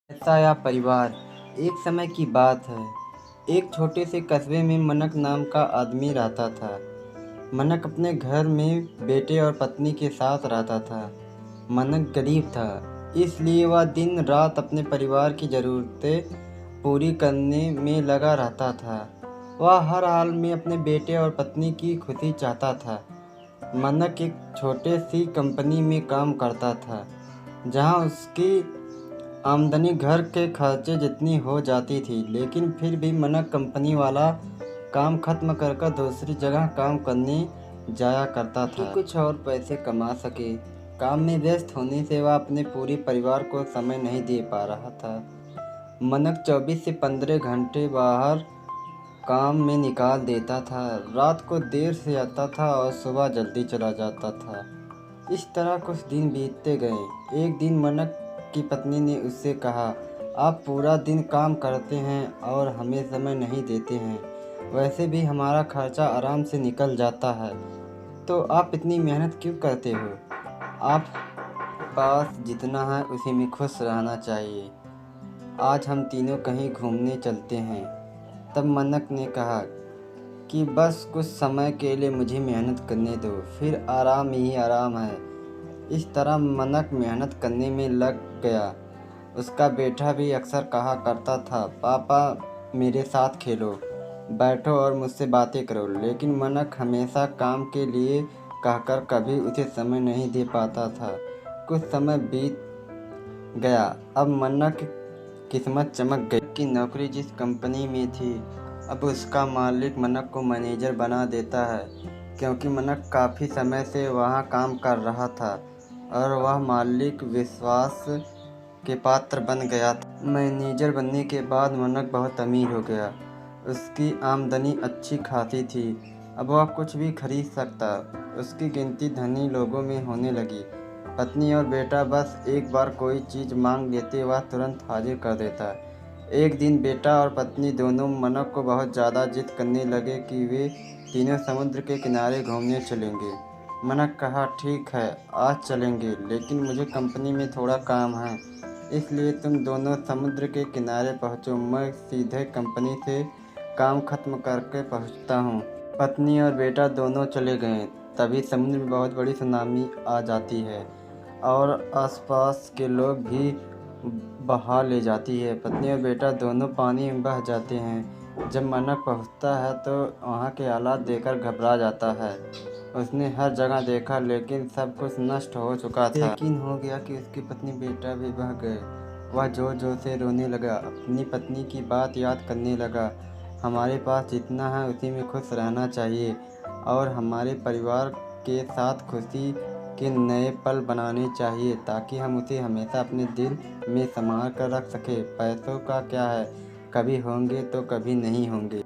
ऐसा या परिवार। एक समय की बात है। एक छोटे से कस्बे में मनक नाम का आदमी रहता था। मनक अपने घर में बेटे और पत्नी के साथ रहता था। मनक गरीब था, इसलिए वह दिन रात अपने परिवार की ज़रूरतें पूरी करने में लगा रहता था। वह हर हाल में अपने बेटे और पत्नी की खुशी चाहता था। मनक एक छोटे सी कंपनी में काम करता था, जहां उसकी आमदनी घर के खर्चे जितनी हो जाती थी, लेकिन फिर भी मनक कंपनी वाला काम खत्म कर दूसरी जगह काम करने जाया करता था कि कुछ और पैसे कमा सके। काम में व्यस्त होने से वह अपने पूरे परिवार को समय नहीं दे पा रहा था। मनक 24 से 15 घंटे बाहर काम में निकाल देता था। रात को देर से आता था और सुबह जल्दी चला जाता था। इस तरह कुछ दिन बीतते गए। एक दिन मनक की पत्नी ने उससे कहा, आप पूरा दिन काम करते हैं और हमें समय नहीं देते हैं। वैसे भी हमारा खर्चा आराम से निकल जाता है, तो आप इतनी मेहनत क्यों करते हो? आप पास जितना है उसी में खुश रहना चाहिए। आज हम तीनों कहीं घूमने चलते हैं। तब मनक ने कहा कि बस कुछ समय के लिए मुझे मेहनत करने दो, फिर आराम ही आराम है। इस तरह मनक मेहनत करने में लग गया। उसका बेटा भी अक्सर कहा करता था, पापा मेरे साथ खेलो, बैठो और मुझसे बातें करो, लेकिन मनक हमेशा काम के लिए कहकर कभी उसे समय नहीं दे पाता था। कुछ समय बीत गया। अब मनक की किस्मत चमक गई कि नौकरी जिस कंपनी में थी, अब उसका मालिक मनक को मैनेजर बना देता है, क्योंकि मनक काफ़ी समय से वहाँ काम कर रहा था और वह मालिक विश्वास के पात्र बन गया था। मैनेजर बनने के बाद मनक बहुत अमीर हो गया। उसकी आमदनी अच्छी खासी थी। अब वह कुछ भी खरीद सकता। उसकी गिनती धनी लोगों में होने लगी। पत्नी और बेटा बस एक बार कोई चीज़ मांग लेते, वह तुरंत हाजिर कर देता। एक दिन बेटा और पत्नी दोनों मनक को बहुत ज़्यादा जिद करने लगे कि वे तीनों समुद्र के किनारे घूमने चलेंगे। मनक कहा, ठीक है, आज चलेंगे, लेकिन मुझे कंपनी में थोड़ा काम है, इसलिए तुम दोनों समुद्र के किनारे पहुँचो, मैं सीधे कंपनी से काम खत्म करके पहुँचता हूँ। पत्नी और बेटा दोनों चले गए। तभी समुद्र में बहुत बड़ी सुनामी आ जाती है और आसपास के लोग भी बहा ले जाती है। पत्नी और बेटा दोनों पानी में बह जाते हैं। जब मनक पहुँचता है तो वहाँ के हालात देखकर घबरा जाता है। उसने हर जगह देखा, लेकिन सब कुछ नष्ट हो चुका था। यकीन हो गया कि उसकी पत्नी बेटा भी बह गए। वह जोर जोर से रोने लगा, अपनी पत्नी की बात याद करने लगा। हमारे पास जितना है उसी में खुश रहना चाहिए और हमारे परिवार के साथ खुशी के नए पल बनाने चाहिए, ताकि हम उसे हमेशा अपने दिल में संभाल कर रख सकें। पैसों का क्या है, कभी होंगे तो कभी नहीं होंगे।